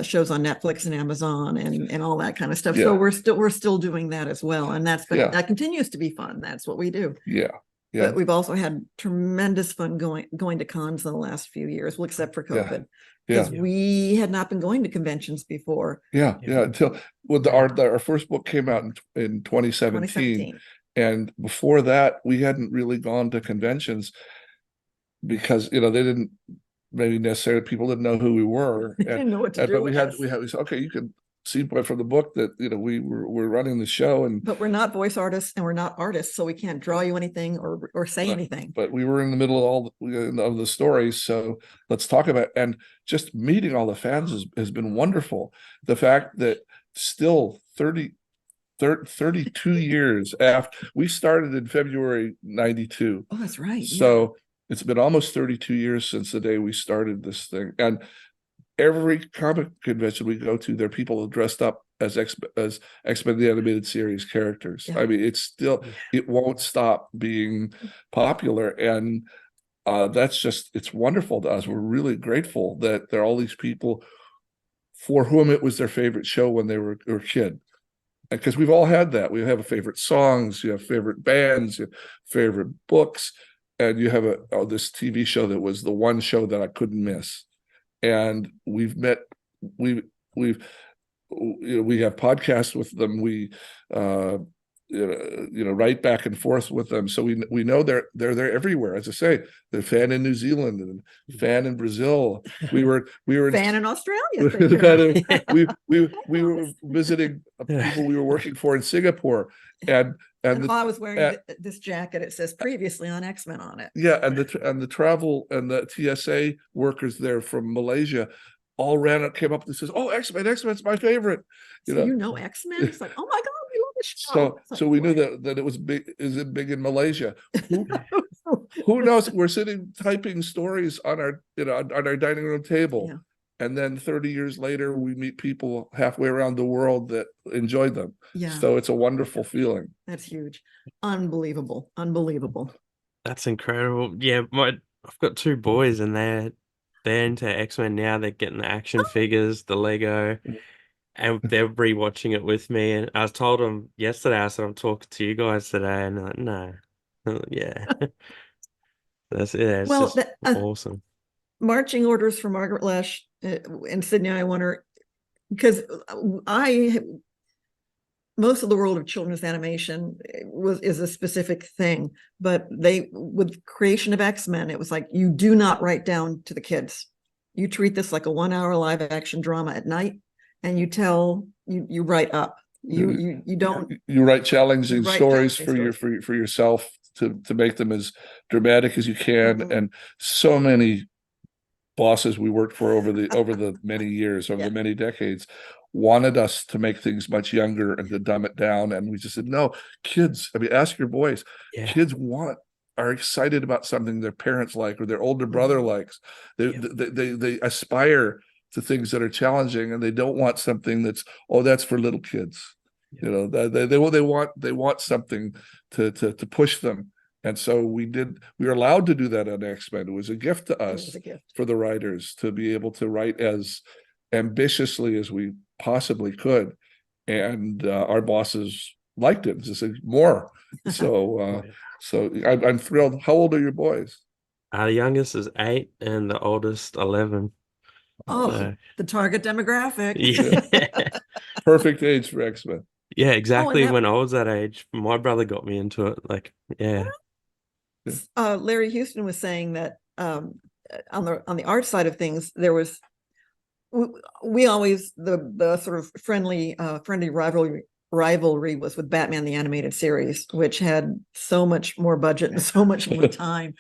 shows on Netflix and Amazon and all that kind of stuff. So we're still doing that as well, and that continues to be fun. That's what we do. But we've also had tremendous fun going to cons in the last few years, well, except for COVID, because we had not been going to conventions before. Until our first book came out in 2017, and before that we hadn't really gone to conventions, because they didn't, maybe necessarily, people didn't know who we were. They didn't know what to do. But we said, okay, you can see from the book that we're running the show, but we're not voice artists and we're not artists, so we can't draw you anything or say anything. But we were in the middle of all of the stories, so let's talk about. And just meeting all the fans has been wonderful. The fact that still 32 years after we started in February '92. Oh, that's right. So it's been almost 32 years since the day we started this thing, and every comic convention we go to, there are people dressed up as X-Men the Animated Series characters. I mean, it's still, it won't stop being popular, and it's wonderful to us. We're really grateful that there are all these people for whom it was their favorite show when they were a kid. Because we've all had that. We have favorite songs, you have favorite bands, you have favorite books, and you have this TV show that was the one show that I couldn't miss. And we have podcasts with them. We write back and forth with them, so we know they're there everywhere. As I say, they're fan in New Zealand and fan in Brazil. We were fan in Australia. we were visiting people we were working for in Singapore, and while I was wearing this jacket, it says previously on X-Men on it. And the travel and the TSA workers there from Malaysia all came up and says, "Oh, X-Men's my favorite." X-Men? It's like, oh my God, we love the show. So we knew that it was big. Is it big in Malaysia? Who knows? We're sitting typing stories on our on our dining room table. And then 30 years later, we meet people halfway around the world that enjoyed them. So it's a wonderful feeling. That's huge. Unbelievable. That's incredible. Yeah, I've got two boys, and they're into X-Men now. They're getting the action figures, the Lego, and they're rewatching it with me. And I told them yesterday, I said, I'm talking to you guys today, and they're like, no. That's just awesome. Marching orders for Margaret Loesch in Sydney, I wonder, because I most of the world of children's animation is a specific thing, but with creation of X-Men, it was like, you do not write down to the kids. You treat this like a 1 hour live action drama at night, and you write up. You don't. You write challenging write stories challenging for yourself to make them as dramatic as you can. Mhm. And so many bosses we worked for over the many years, over Yeah. the many decades, wanted us to make things much younger and to dumb it down. And we just said, no, kids, I mean, ask your boys. Yeah. Kids are excited about something their parents like or their older brother likes. They aspire to things that are challenging, and they don't want something that's for little kids. You know, they want something to push them. And so we were allowed to do that on X-Men. It was a gift to It us was a gift. for the writers to be able to write as ambitiously as we possibly could. And our bosses liked it. Just said more. So I'm thrilled. How old are your boys? Our youngest is 8 and the oldest 11. Oh, So, the target demographic. yeah. Perfect age for X-Men. Yeah, exactly. that- When I was that age, my brother got me into it. Like, yeah. Larry Houston was saying that on the art side of things, there was we always the sort of friendly rivalry was with Batman the Animated Series, which had so much more budget and so much more time.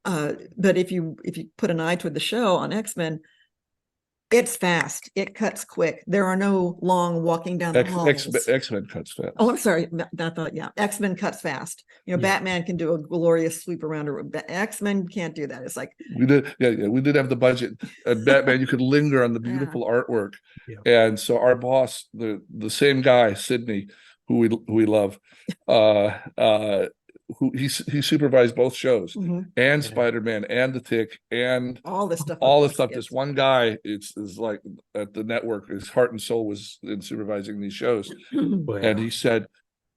But if you put an eye toward the show on X-Men, it's fast. It cuts quick. There are no long walking down the halls. X-Men cuts fast. Oh, I'm sorry. I thought, yeah, X-Men cuts fast. You know, Yeah. Batman can do a glorious sweep around a room. X-Men can't do that. It's like We did, we did have the budget. And Batman, you could linger on the beautiful artwork. Yeah. And so our boss, the same guy, Sydney, who we love, who he supervised both shows and Yeah. Spider-Man and The Tick and all this stuff. all the stuff. This one guy, is like at the network, his heart and soul was in supervising these shows. Wow. And he said,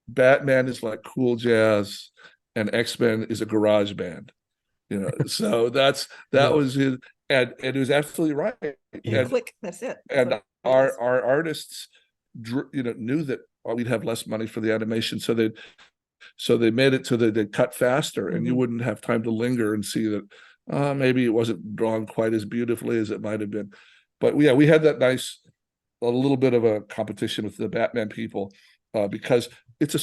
Batman is like cool jazz and X-Men is a garage band. You know, so that Yeah. was his, and it was absolutely right. Yeah. And, Click. That's it. and That's our what it is. artists, knew that we'd have less money for the animation, so they made it so that they cut faster, and you Mhm. wouldn't have time to linger and see that maybe it wasn't drawn quite as beautifully as it might have been. But yeah, we had a little bit of a competition with the Batman people because it's a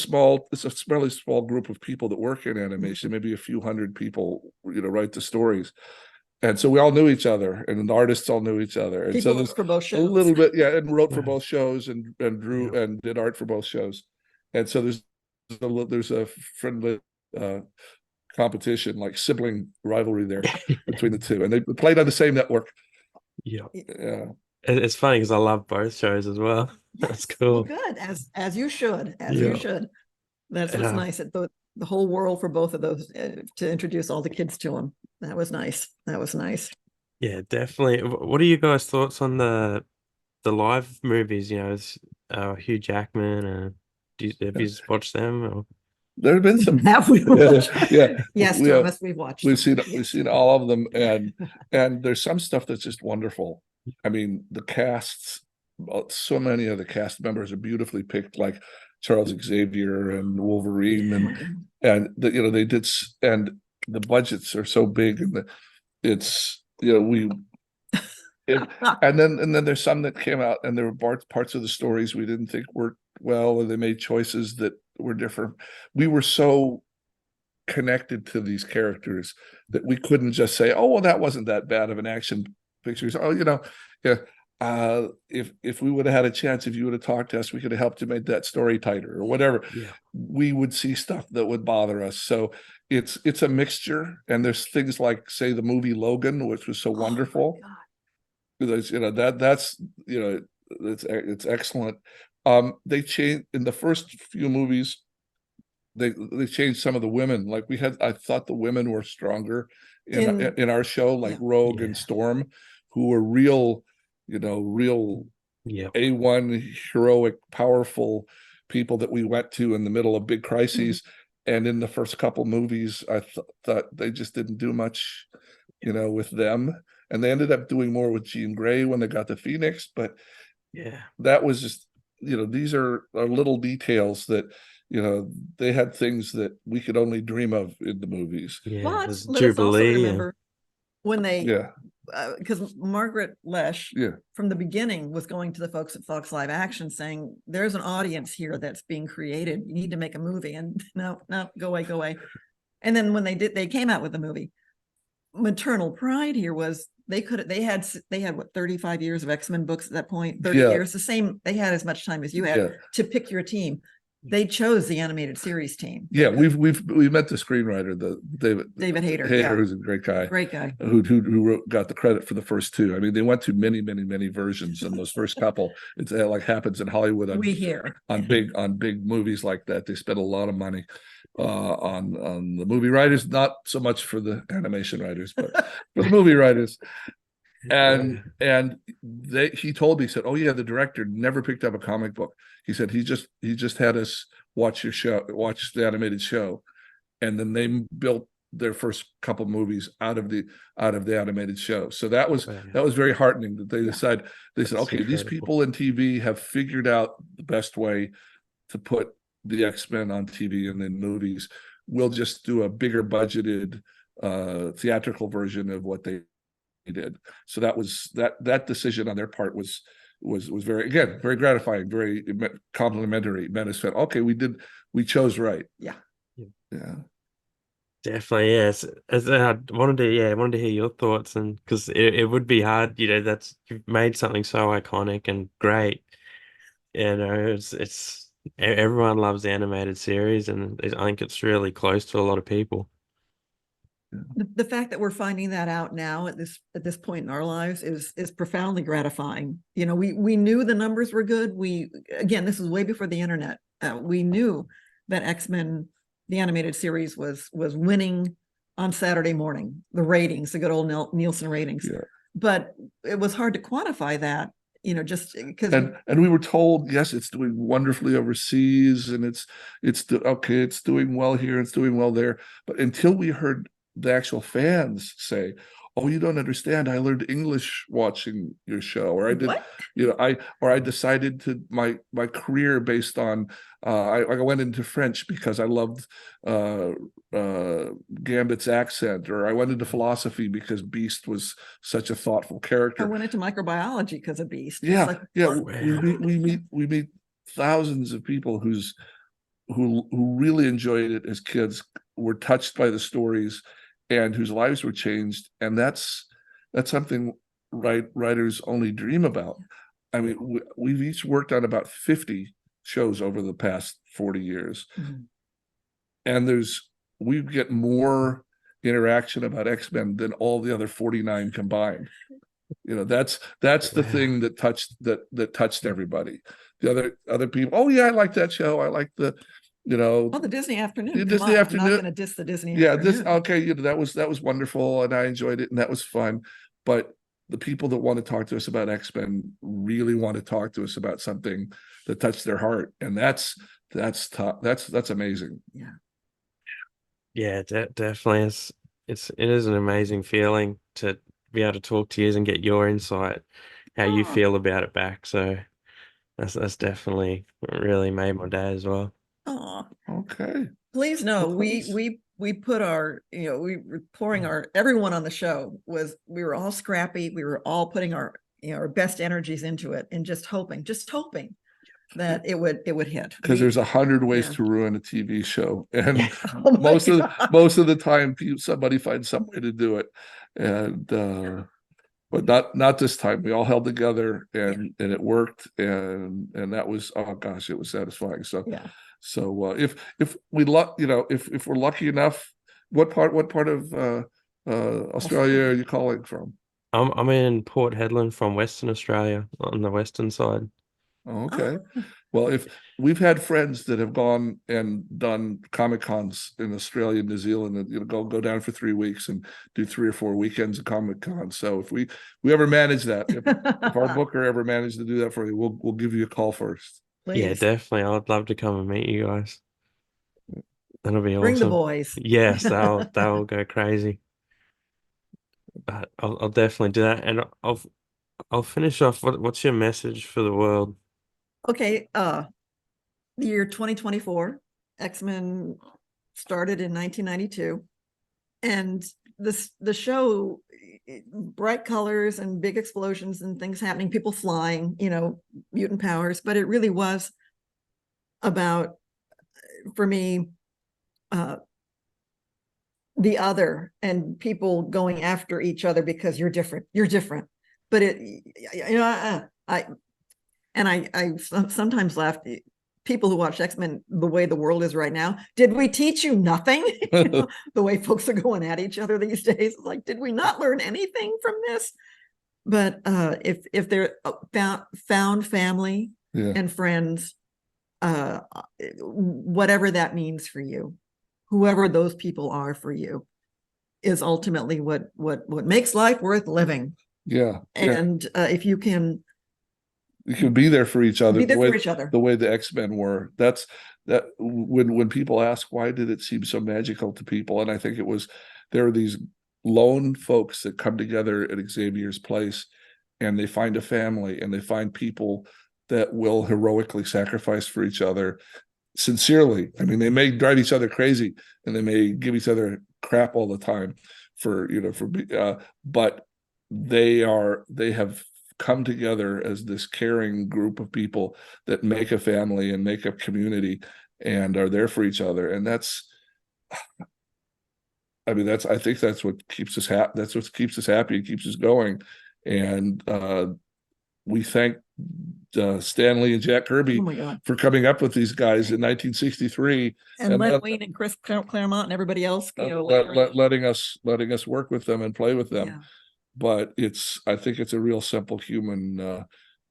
fairly small group of people that work in animation, maybe a few hundred people, write the stories. And so we all knew each other, and the artists all knew each other. And People so there's for both a shows. little bit, and wrote for Wow. both shows and drew Yeah. and did art for both shows. And so there's a friendly competition, like sibling rivalry there between the two. And they played on the same network. Yeah. Yeah. It's funny because I love both shows as well. That's Yes, well, cool. good, as you should, Yeah. That's what's Yeah. nice. The whole world for both of those to introduce all the kids to them. That was nice. Yeah, definitely. What are you guys' thoughts on the live movies? It's Hugh Jackman and have you watched them? Or? There have been some. Have we watched? Yeah. Yes, We, Thomas, we've watched. We've them. seen all of them, and there's some stuff that's just wonderful. I mean, the casts, so many of the cast members are beautifully picked, like Charles Xavier and Wolverine, and they did, and the budgets are so big, and it's and then there's some that came out, and there were parts of the stories we didn't think worked well, or they made choices that were different. We were so connected to these characters that we couldn't just say, oh, well, that wasn't that bad of an action picture. Oh, yeah. If we would have had a chance, if you would have talked to us, we could have helped you make that story tighter or whatever. Yeah. We would see stuff that would bother us. So it's a mixture. And there's things like, say, the movie Logan, which was so wonderful. It's excellent. They changed in the first few movies. They changed some of the women. Like I thought the women were stronger in our show, like Rogue and Storm, who were real Yeah. A1 heroic, powerful people that we went to in the middle of big crises. And in the first couple movies, I thought they just didn't do much, with them. And they ended up doing more with Jean Grey when they got the Phoenix. But Yeah. that was just, these are little details that, they had things that we could only dream of in the movies. Yeah, But there's let us also Jubilee. remember when they, Yeah, because Margaret Lesh yeah, from the beginning was going to the folks at Fox Live Action saying, there's an audience here that's being created. You need to make a movie. And no, go away, go away. And then when they came out with the movie, maternal pride here was they had what, 35 years of X-Men books at that point, 30 Yeah. years, the same. They had as much time as you had Yeah. to pick your team. They chose the animated series team. yeah. We met the screenwriter, the David Hayter, Hayter, yeah. who's a great guy. Great guy. Who got the credit for the first two. I mean, they went to many, many, many versions, and those first couple, it's like happens in Hollywood We hear on big movies like that. They spend a lot of money on the movie writers, not so much for the animation writers, but for the movie writers. And he told me, he said, "Oh yeah, the director never picked up a comic book." He said he just had us watch the animated show, and then they built their first couple movies out of the animated show. So that was very heartening that they decided. They said, "Okay, these people in TV have figured out the best way to put the X-Men on TV and in movies. We'll just do a bigger budgeted theatrical version of what they did." So that decision on their part was very gratifying, very complimentary. Menace, okay, we chose right. Yeah. Definitely, yes. As I wanted to hear your thoughts, and because it would be hard, that's you've made something so iconic and great. It's everyone loves the animated series, and I think it's really close to a lot of people. The fact that we're finding that out now at this point in our lives is profoundly gratifying. We knew the numbers were good. Again, this is way before the internet. We knew that X-Men, the animated series, was winning on Saturday morning, the ratings, the good old Nielsen ratings. Yeah. But it was hard to quantify that, just because. And we were told, yes, it's doing wonderfully overseas, and it's doing well here, it's doing well there. But until we heard the actual fans say, "Oh, you don't understand. I learned English watching your show," or I did, What? I decided to my career based on I went into French because I loved Gambit's accent, or I went into philosophy because Beast was such a thoughtful character. I went into microbiology because of Beast. Yeah, we meet thousands of people who really enjoyed it as kids, were touched by the stories, and whose lives were changed. And that's something writers only dream about. I mean, we've each worked on about 50 shows over the past 40 years. Mm-hmm. And we get more interaction about X-Men than all the other 49 combined. That's the thing that touched everybody. The other people, "Oh yeah, I like that show. I like the the Disney Afternoon. The Disney Afternoon. I'm not going to diss the Disney Afternoon. Afternoon. That was wonderful, and I enjoyed it, and that was fun. But the people that want to talk to us about X-Men really want to talk to us about something that touched their heart, and that's tough. That's amazing. Yeah, definitely. It is an amazing feeling to be able to talk to you and get your insight, how you feel about it back. So that's definitely really made my day as well. Oh, okay. Please know, we put our, we were pouring everyone on the show we were all scrappy. We were all putting our best energies into it, and just hoping that it would hit. Because there's 100 ways to ruin a TV show, and Oh most of the time, somebody finds some way to do it, and but not this time. We all held together, and it worked, and that was, oh gosh, it was satisfying. So So if we if we're lucky enough, what part of Australia are you calling from? I'm in Port Hedland from Western Australia, on the western side. Okay. Well, if we've had friends that have gone and done Comic Cons in Australia, New Zealand, and go down for 3 weeks and do 3 or 4 weekends of Comic Con. So if we ever manage that, if our booker ever managed to do that for you, we'll give you a call first. Please. Yeah, definitely. I'd love to come and meet you guys. That'll be awesome. Bring the boys. Yes, they'll go crazy. But I'll definitely do that, and I'll finish off. What's your message for the world? Okay, the year 2024, X-Men started in 1992, and the show, bright colors and big explosions and things happening, people flying, mutant powers, but it really was about, for me, the other and people going after each other because you're different. But I sometimes laugh. People who watch X-Men, the way the world is right now, did we teach you nothing? The way folks are going at each other these days, like, did we not learn anything from this? But if they're found family and friends, whatever that means for you, whoever those people are for you, is ultimately what makes life worth living. And if you can be there for each other, the way the X-Men were. That when people ask why did it seem so magical to people, and I think there are these lone folks that come together at Xavier's place, and they find a family, and they find people that will heroically sacrifice for each other sincerely. I mean, they may drive each other crazy, and they may give each other crap all the time but they have come together as this caring group of people that make a family and make a community and are there for each other. And I think that's what keeps us happy. That's what keeps us happy and keeps us going. And we thank Stan Lee and Jack Kirby for coming up with these guys in 1963, and Len Wein and Chris Claremont and everybody else, letting us work with them and play with them. Yeah. But I think it's a real simple human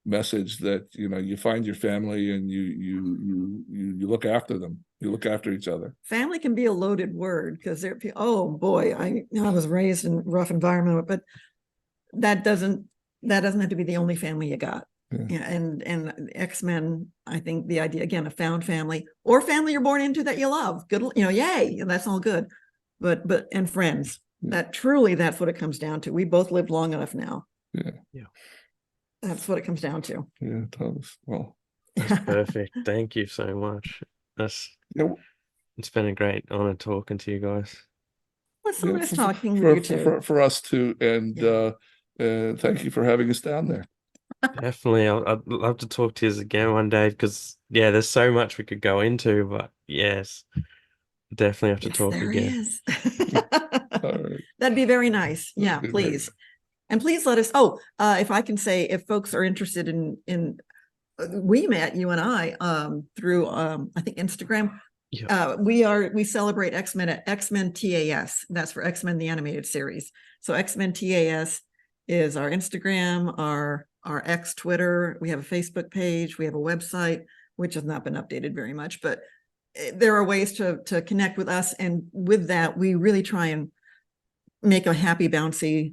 message that you find your family and you look after them. You look after each other. Family can be a loaded word because oh boy, I was raised in a rough environment, but that doesn't have to be the only family you got. And X-Men, I think the idea, again, a found family or family you're born into that you love, good, yay, and that's all good. But and friends, that's what it comes down to. We both lived long enough now. Yeah. That's what it comes down to. Yeah, Thomas. Well, that's perfect. Thank you so much. It's been a great honor talking to you guys. What's so nice talking to you too. For us too, and thank you for having us down there. Definitely, I'd love to talk to you again one day because there's so much we could go into, but yes, definitely have to talk again. Right. That'd be very nice. Yeah, please. And please let us, if I can say, if folks are interested in we met, you and I, through, I think Instagram. Yeah. We celebrate X-Men at X-Men TAS. That's for X-Men, the animated series. So X-Men TAS is our Instagram, our X Twitter. We have a Facebook page. We have a website, which has not been updated very much, but there are ways to connect with us. And with that, we really try and make a happy, bouncy,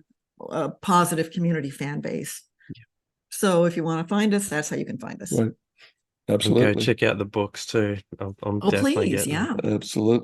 positive community fan base. Yeah. So if you want to find us, that's how you can find us. Right. Absolutely. And go check out the books too. I'm definitely please, getting them. Absolutely.